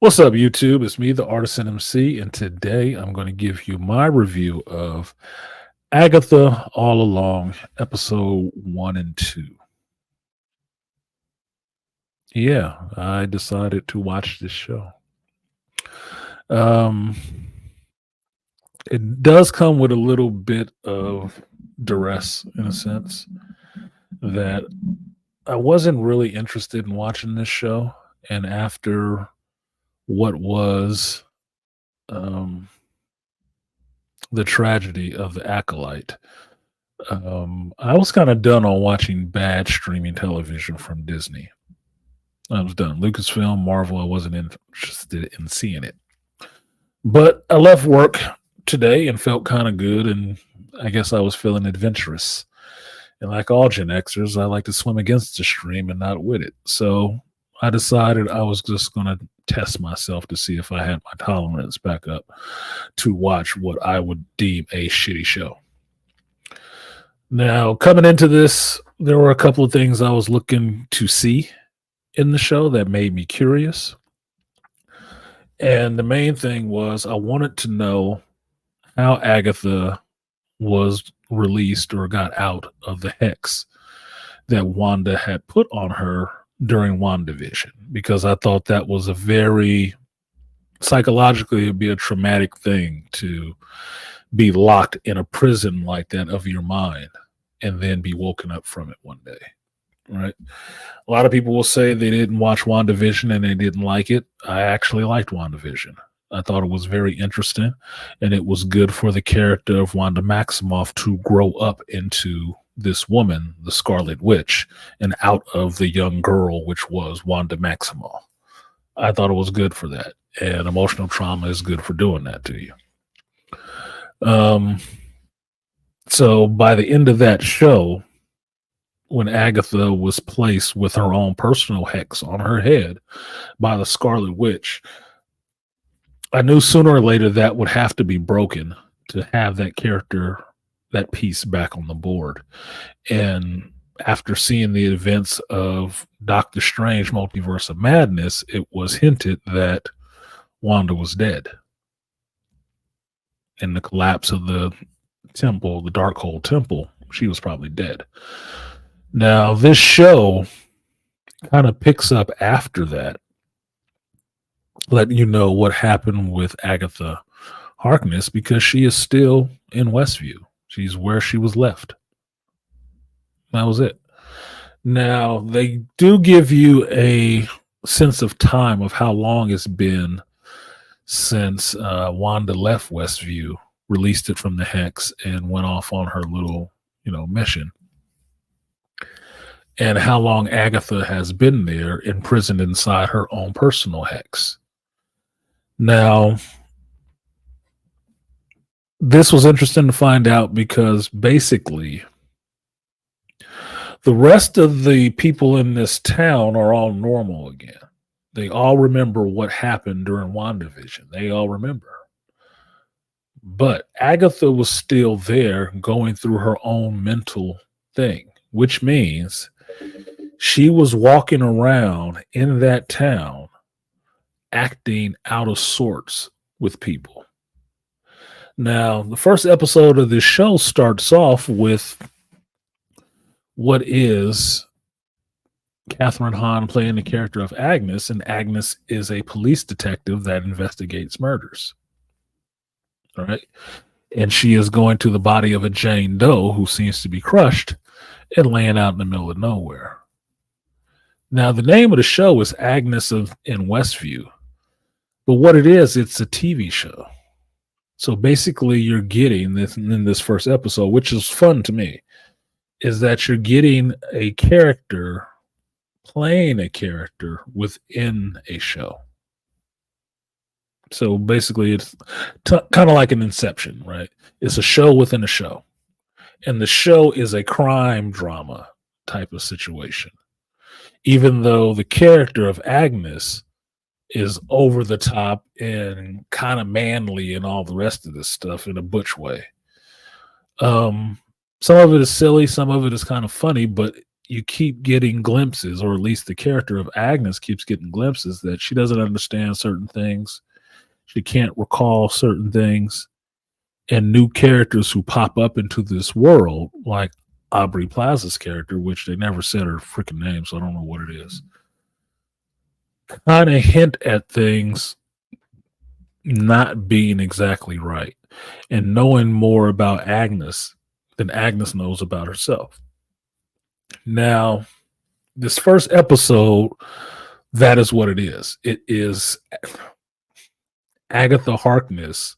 What's up, YouTube? It's me, the artisanmc, and today I'm going to give you my review of Agatha All Along, episode 1 and 2. Yeah, I decided to watch this show. Um, it does come with a little bit of duress in a sense that I wasn't really interested in watching this show, and after what was um, the tragedy of the acolyte. I was kind of done on watching bad streaming television from Disney. I was done. Lucasfilm, Marvel, I wasn't interested in seeing it. But I left work today and felt kind of good, and I guess I was feeling adventurous. And like all Gen Xers, I like to swim against the stream and not with it. So I decided I was just going to test myself to see if I had my tolerance back up to watch what I would deem a shitty show. Now, coming into this, there were a couple of things I was looking to see in the show that made me curious. And the main thing was I wanted to know how Agatha was released or got out of the hex that Wanda had put on her during WandaVision, because I thought that was a very psychologically it'd be a traumatic thing to be locked in a prison like that of your mind and then be woken up from it one day. Right? A lot of people will say they didn't watch WandaVision and they didn't like it. I actually liked WandaVision. I thought it was very interesting, and it was good for the character of Wanda Maximoff to grow up into this woman, the Scarlet Witch, and out of the young girl, which was Wanda Maximoff. I thought it was good for that, and emotional trauma is good for doing that to you. So by the end of that show, when Agatha was placed with her own personal hex on her head by the Scarlet Witch, I knew sooner or later that would have to be broken to have that character, that piece back on the board. And after seeing the events of Doctor Strange Multiverse of Madness, it was hinted that Wanda was dead. In the collapse of the temple, the Darkhold Temple, she was probably dead. Now, this show kind of picks up after that, letting you know what happened with Agatha Harkness, because she is still in Westview. She's where she was left. That was it. Now, they do give you a sense of time of how long it's been since Wanda left Westview, released it from the Hex, and went off on her little, mission. And how long Agatha has been there, imprisoned inside her own personal Hex. Now, this was interesting to find out because basically the rest of the people in this town are all normal again. They all remember what happened during WandaVision. They all remember. But Agatha was still there going through her own mental thing, which means she was walking around in that town acting out of sorts with people. Now, the first episode of this show starts off with what is Catherine Hahn playing the character of Agnes, and Agnes is a police detective that investigates murders. All right. And she is going to the body of a Jane Doe who seems to be crushed and laying out in the middle of nowhere. Now, the name of the show is Agnes in Westview. But what it is, it's a TV show. So basically, you're getting this in this first episode, which is fun to me, is that you're getting a character playing a character within a show. So basically, it's kind of like an Inception, right? It's a show within a show. And the show is a crime drama type of situation. Even though the character of Agnes is over the top and kind of manly and all the rest of this stuff in a butch way. Some of it is silly, some of it is kind of funny, but you keep getting glimpses, or at least the character of Agnes keeps getting glimpses that she doesn't understand certain things. She can't recall certain things. And new characters who pop up into this world, like Aubrey Plaza's character, which they never said her freaking name, so I don't know what it is, kind of hint at things not being exactly right and knowing more about Agnes than Agnes knows about herself. Now, this first episode, that is what it is. It is Agatha Harkness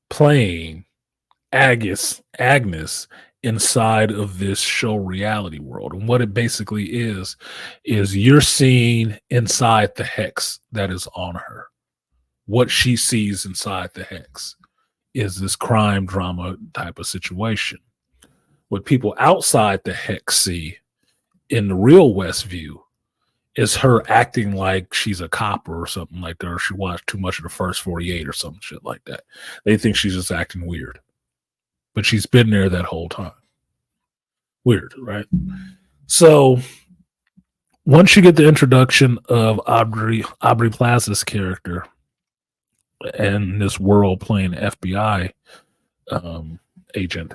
playing Agnes inside of this show reality world. And what it basically is you're seeing inside the hex that is on her. What she sees inside the hex is this crime drama type of situation. What people outside the hex see in the real Westview is her acting like she's a cop or something like that, or she watched too much of the first 48 or some shit like that. They think she's just acting weird. But she's been there that whole time. Weird, right? So once you get the introduction of Aubrey Plaza's character and this world playing FBI agent,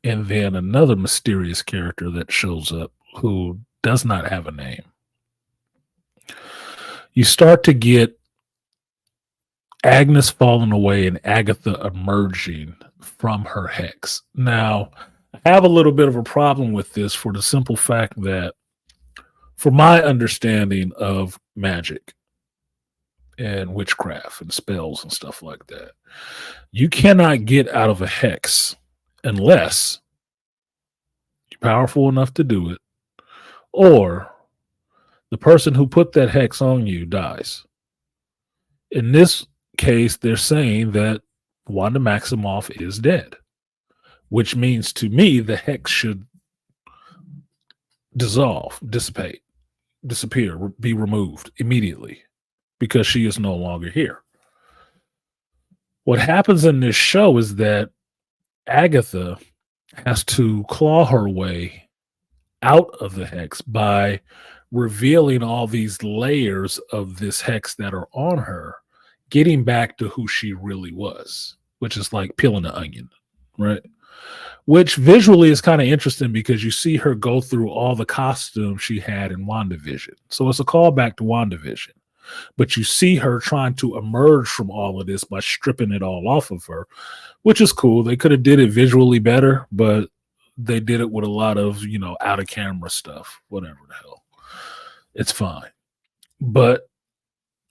and then another mysterious character that shows up who does not have a name, you start to get Agnes falling away and Agatha emerging from her hex. Now, I have a little bit of a problem with this for the simple fact that, from my understanding of magic and witchcraft and spells and stuff like that, you cannot get out of a hex unless you're powerful enough to do it, or the person who put that hex on you dies. In this case, they're saying that Wanda Maximoff is dead, which means to me the hex should dissolve, dissipate, disappear, be removed immediately because she is no longer here. What happens in this show is that Agatha has to claw her way out of the hex by revealing all these layers of this hex that are on her, getting back to who she really was, which is like peeling an onion, right? Which visually is kind of interesting because you see her go through all the costumes she had in WandaVision. So it's a callback to WandaVision. But you see her trying to emerge from all of this by stripping it all off of her, which is cool. They could have did it visually better, but they did it with a lot of, out of camera stuff, whatever the hell. It's fine. But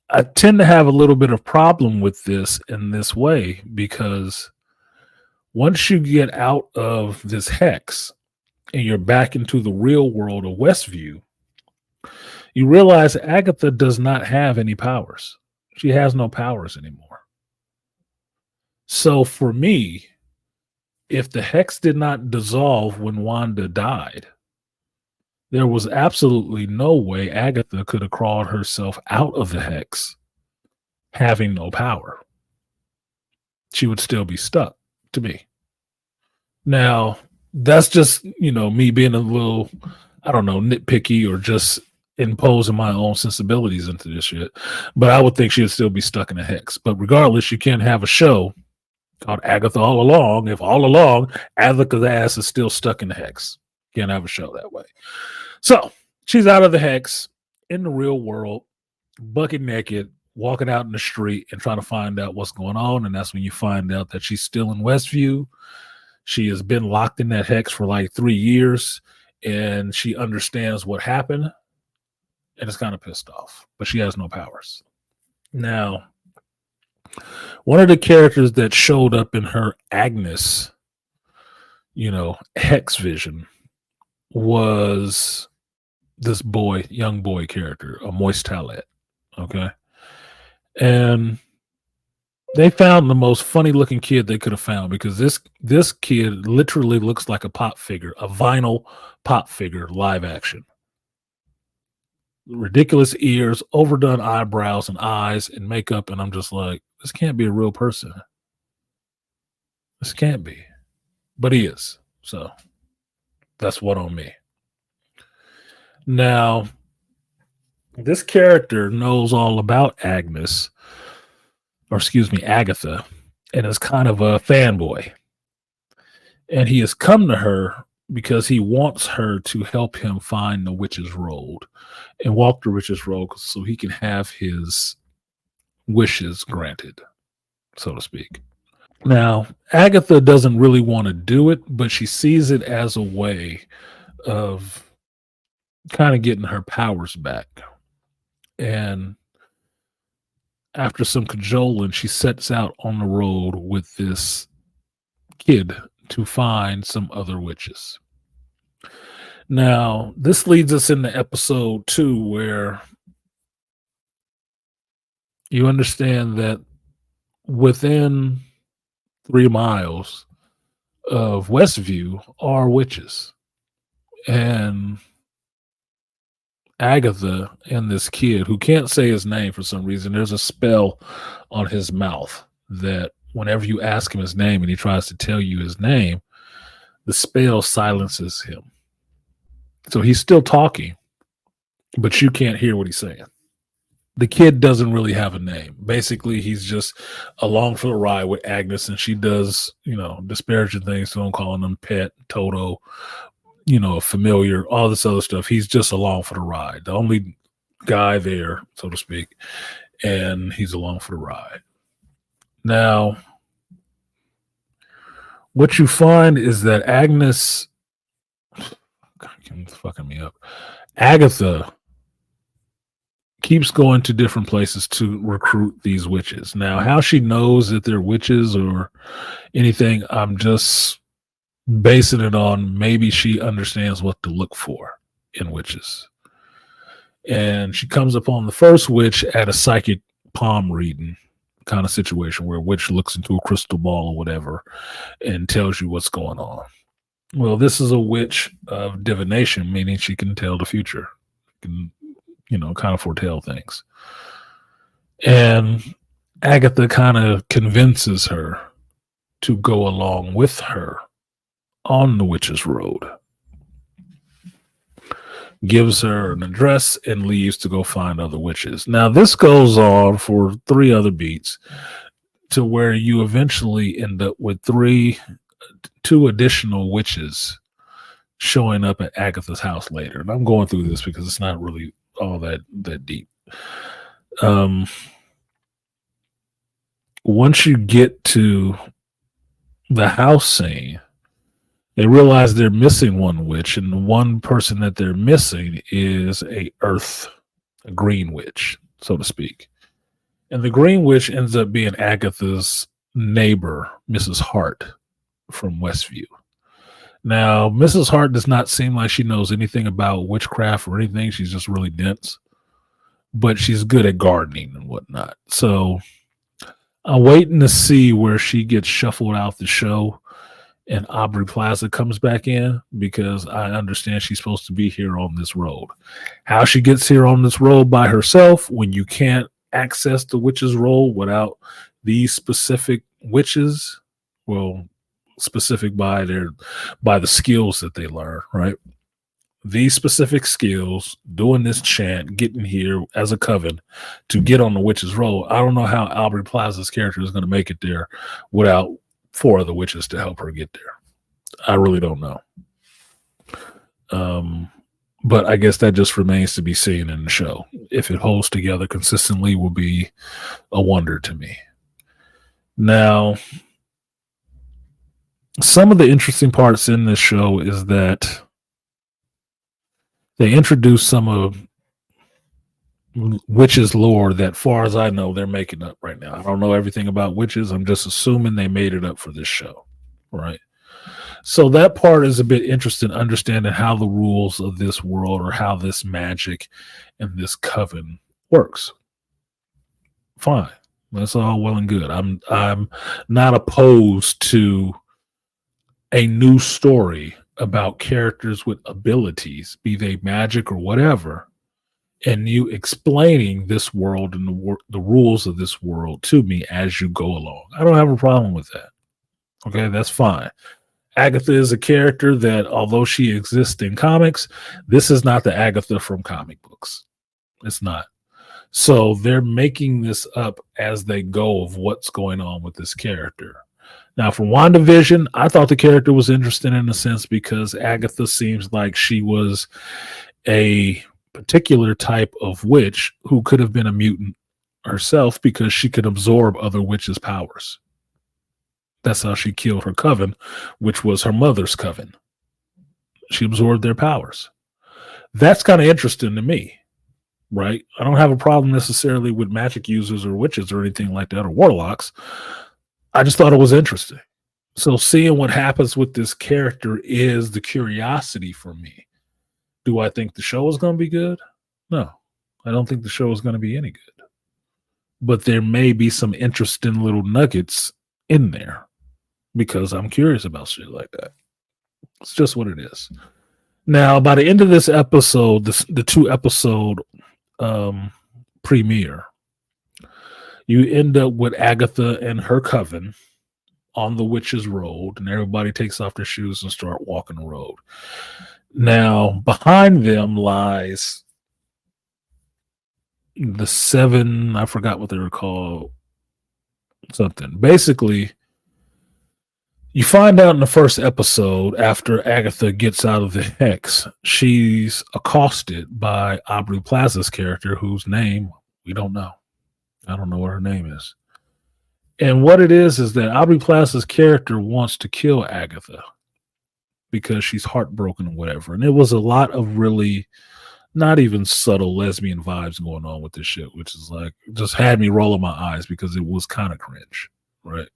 I tend to have a little bit of problem with this in this way because once you get out of this hex and you're back into the real world of Westview, you realize Agatha does not have any powers. She has no powers anymore. So for me, if the hex did not dissolve when Wanda died, there was absolutely no way Agatha could have crawled herself out of the hex having no power. She would still be stuck, to me. Now, that's just, me being a little, I don't know, nitpicky or just imposing my own sensibilities into this shit. But I would think she would still be stuck in a hex. But regardless, you can't have a show called Agatha All Along if all along Agatha's ass is still stuck in the hex. Can't have a show that way. So she's out of the hex in the real world, bucket naked, walking out in the street and trying to find out what's going on. And that's when you find out that she's still in Westview. She has been locked in that hex for like 3 years and she understands what happened and is kind of pissed off, but she has no powers. Now, one of the characters that showed up in her Agnes, hex vision was this young boy character, a Moist Talette. Okay. And they found the most funny looking kid they could have found because this kid literally looks like a pop figure, a vinyl pop figure, live action. Ridiculous ears, overdone eyebrows and eyes and makeup. And I'm just like, this can't be a real person. This can't be. But he is. So that's what on me. Now, this character knows all about Agatha, and is kind of a fanboy. And he has come to her because he wants her to help him find the witch's road and walk the witch's road so he can have his wishes granted, so to speak. Now, Agatha doesn't really want to do it, but she sees it as a way of kind of getting her powers back. And after some cajoling, she sets out on the road with this kid to find some other witches. Now, this leads us into episode 2, where you understand that within 3 miles of Westview are witches. And Agatha and this kid, who can't say his name for some reason, there's a spell on his mouth that whenever you ask him his name and he tries to tell you his name, the spell silences him. So he's still talking, but you can't hear what he's saying. The kid doesn't really have a name. Basically, he's just along for the ride with Agnes, and she does, disparaging things to him, calling him pet, Toto, familiar, all this other stuff. He's just along for the ride. The only guy there, so to speak, and he's along for the ride. Now, what you find is that Agnes, fucking me up, Agatha keeps going to different places to recruit these witches. Now, how she knows that they're witches or anything, I'm just basing it on maybe she understands what to look for in witches. And she comes upon the first witch at a psychic palm reading kind of situation where a witch looks into a crystal ball or whatever and tells you what's going on. Well, this is a witch of divination, meaning she can tell the future, can, kind of foretell things. And Agatha kind of convinces her to go along with her on the witch's road, gives her an address, and leaves to go find other witches. Now, this goes on for 3 other beats to where you eventually end up with 2 additional witches showing up at Agatha's house later. And I'm going through this because it's not really all that deep. Once you get to the house scene, they realize they're missing one witch, and the one person that they're missing is a green witch, so to speak. And the green witch ends up being Agatha's neighbor, Mrs. Hart from Westview. Now, Mrs. Hart does not seem like she knows anything about witchcraft or anything. She's just really dense, but she's good at gardening and whatnot. So I'm waiting to see where she gets shuffled out the show and Aubrey Plaza comes back in, because I understand she's supposed to be here on this road. How she gets here on this road by herself when you can't access the witch's road without these specific witches, well, specific by the skills that they learn, right? These specific skills, doing this chant, getting here as a coven to get on the witch's road. I don't know how Aubrey Plaza's character is going to make it there without 4 other witches to help her get there. I really don't know. But I guess that just remains to be seen in the show. If it holds together consistently, will be a wonder to me. Now, some of the interesting parts in this show is that they introduce some of witches lore that, far as I know, they're making up right now. I don't know everything about witches. I'm just assuming they made it up for this show, right? So that part is a bit interesting, understanding how the rules of this world, or how this magic and this coven works. Fine. That's all well and good. I'm not opposed to a new story about characters with abilities, be they magic or whatever, and you explaining this world and the rules of this world to me as you go along. I don't have a problem with that. Okay, that's fine. Agatha is a character that, although she exists in comics, this is not the Agatha from comic books. It's not. So they're making this up as they go of what's going on with this character. Now, for WandaVision, I thought the character was interesting in a sense because Agatha seems like she was a particular type of witch who could have been a mutant herself because she could absorb other witches' powers. That's how she killed her coven, which was her mother's coven. She absorbed their powers. That's kind of interesting to me, right? I don't have a problem necessarily with magic users or witches or anything like that or warlocks. I just thought it was interesting. So seeing what happens with this character is the curiosity for me. Do I think the show is going to be good? No, I don't think the show is going to be any good. But there may be some interesting little nuggets in there because I'm curious about shit like that. It's just what it is. Now, by the end of this episode, the 2-episode premiere, you end up with Agatha and her coven on the Witch's Road, and everybody takes off their shoes and start walking the road. Now, behind them lies the 7, I forgot what they were called, something. Basically, you find out in the first episode, after Agatha gets out of the hex, she's accosted by Aubrey Plaza's character, whose name we don't know. I don't know what her name is. And what it is that Aubrey Plaza's character wants to kill Agatha because she's heartbroken or whatever. And it was a lot of really not even subtle lesbian vibes going on with this shit, which is like, just had me rolling my eyes because it was kind of cringe, right?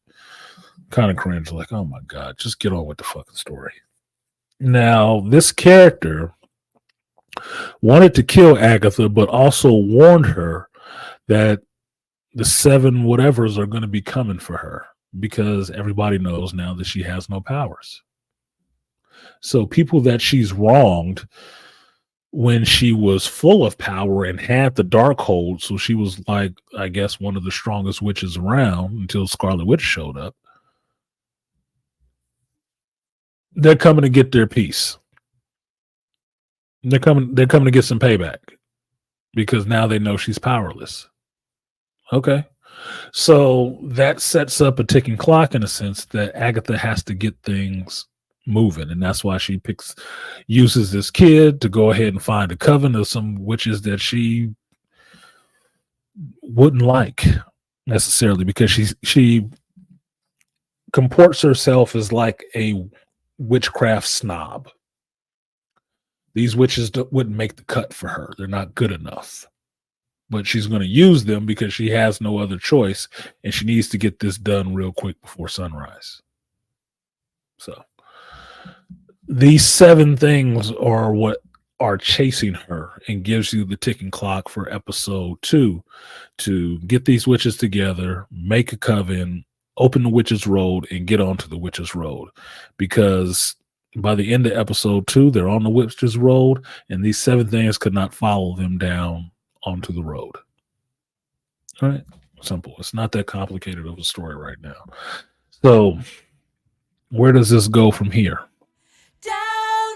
Kind of cringe, like, oh my God, just get on with the fucking story. Now, this character wanted to kill Agatha, but also warned her that the 7 whatevers are going to be coming for her because everybody knows now that she has no powers. So people that she's wronged when she was full of power and had the dark hold, so she was like, I guess, one of the strongest witches around until Scarlet Witch showed up. They're coming to get their piece. They're coming to get some payback because now they know she's powerless. Okay. So that sets up a ticking clock in a sense that Agatha has to get things moving. And that's why she uses this kid to go ahead and find a coven of some witches that she wouldn't like necessarily because she comports herself as like a witchcraft snob. These witches wouldn't make the cut for her. They're not good enough. But she's going to use them because she has no other choice and she needs to get this done real quick before sunrise. So these 7 things are what are chasing her and gives you the ticking clock for episode 2 to get these witches together, make a coven, open the Witch's Road, and get onto the Witch's Road. Because by the end of episode 2, they're on the Witch's Road, and these 7 things could not follow them down onto the road. All right. Simple. It's not that complicated of a story right now. So where does this go from here?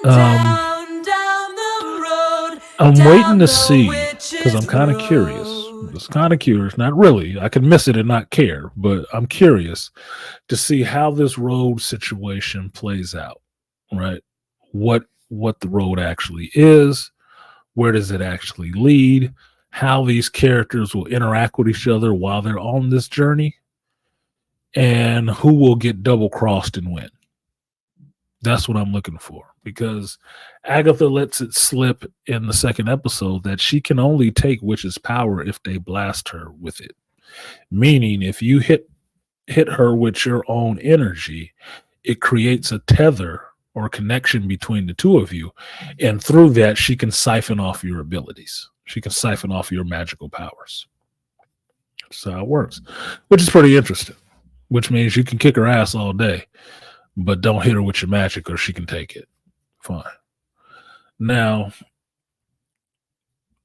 Down the road. I'm waiting to see because I'm kind of curious. It's kind of curious. Not really. I can miss it and not care, but I'm curious to see how this road situation plays out. Right? What the road actually is. Where does it actually lead? How these characters will interact with each other while they're on this journey, and who will get double-crossed and win. That's what I'm looking for, because Agatha lets it slip in the 2nd episode that she can only take witch's power if they blast her with it. Meaning, if you hit her with your own energy, it creates a tether or connection between the 2 of you, and through that, she can siphon off your abilities. She can siphon off your magical powers. That's how it works, which is pretty interesting, which means you can kick her ass all day, but don't hit her with your magic or she can take it. Fine. Now,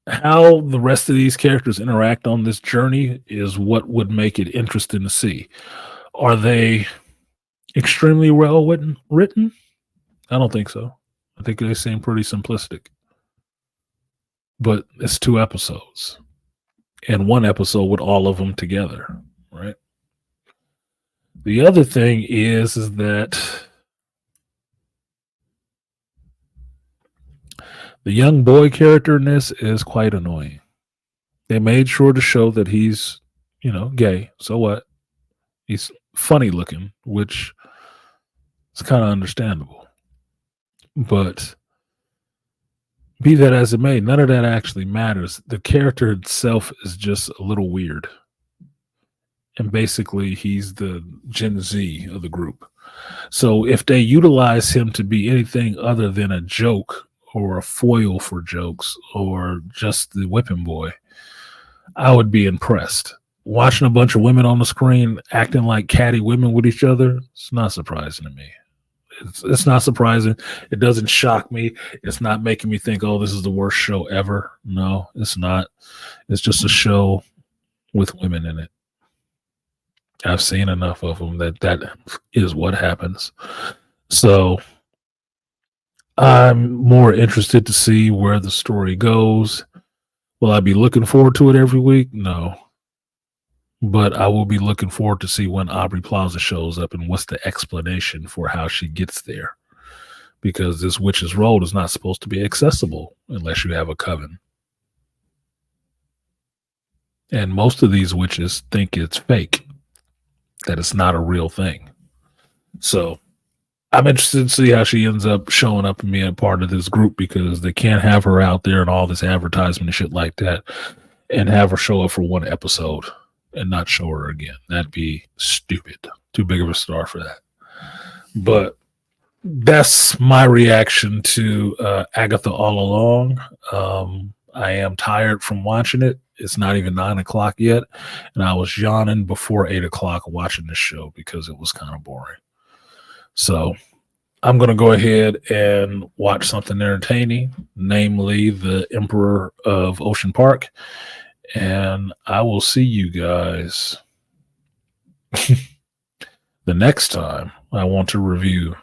how the rest of these characters interact on this journey is what would make it interesting to see. Are they extremely well written? I don't think so. I think they seem pretty simplistic. But it's 2 episodes and 1 episode with all of them together, right? The other thing is that the young boy character in this is quite annoying. They made sure to show that he's, gay. So what? He's funny looking, which is kind of understandable. But be that as it may, none of that actually matters. The character itself is just a little weird. And basically, he's the Gen Z of the group. So if they utilize him to be anything other than a joke or a foil for jokes or just the whipping boy, I would be impressed. Watching a bunch of women on the screen acting like catty women with each other, it's not surprising to me. It's not surprising. It doesn't shock me. It's not making me think, oh, this is the worst show ever. No, it's not. It's just a show with women in it. I've seen enough of them that is what happens. So I'm more interested to see where the story goes. Will I be looking forward to it every week? No. But I will be looking forward to see when Aubrey Plaza shows up and what's the explanation for how she gets there. Because this witch's road is not supposed to be accessible unless you have a coven. And most of these witches think it's fake, that it's not a real thing. So I'm interested to see how she ends up showing up and being a part of this group, because they can't have her out there and all this advertisement and shit like that and have her show up for 1 episode and not show her again. That'd be stupid. Too big of a star for that. But that's my reaction to Agatha All Along. I am tired from watching it. It's not even 9 o'clock yet. And I was yawning before 8 o'clock watching this show because it was kind of boring. So I'm going to go ahead and watch something entertaining, namely The Emperor of Ocean Park. And I will see you guys the next time I want to review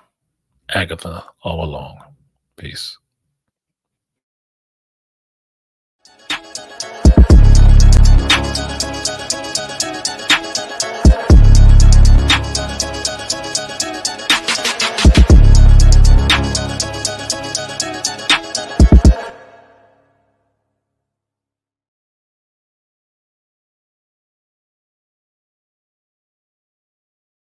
Agatha All Along. Peace.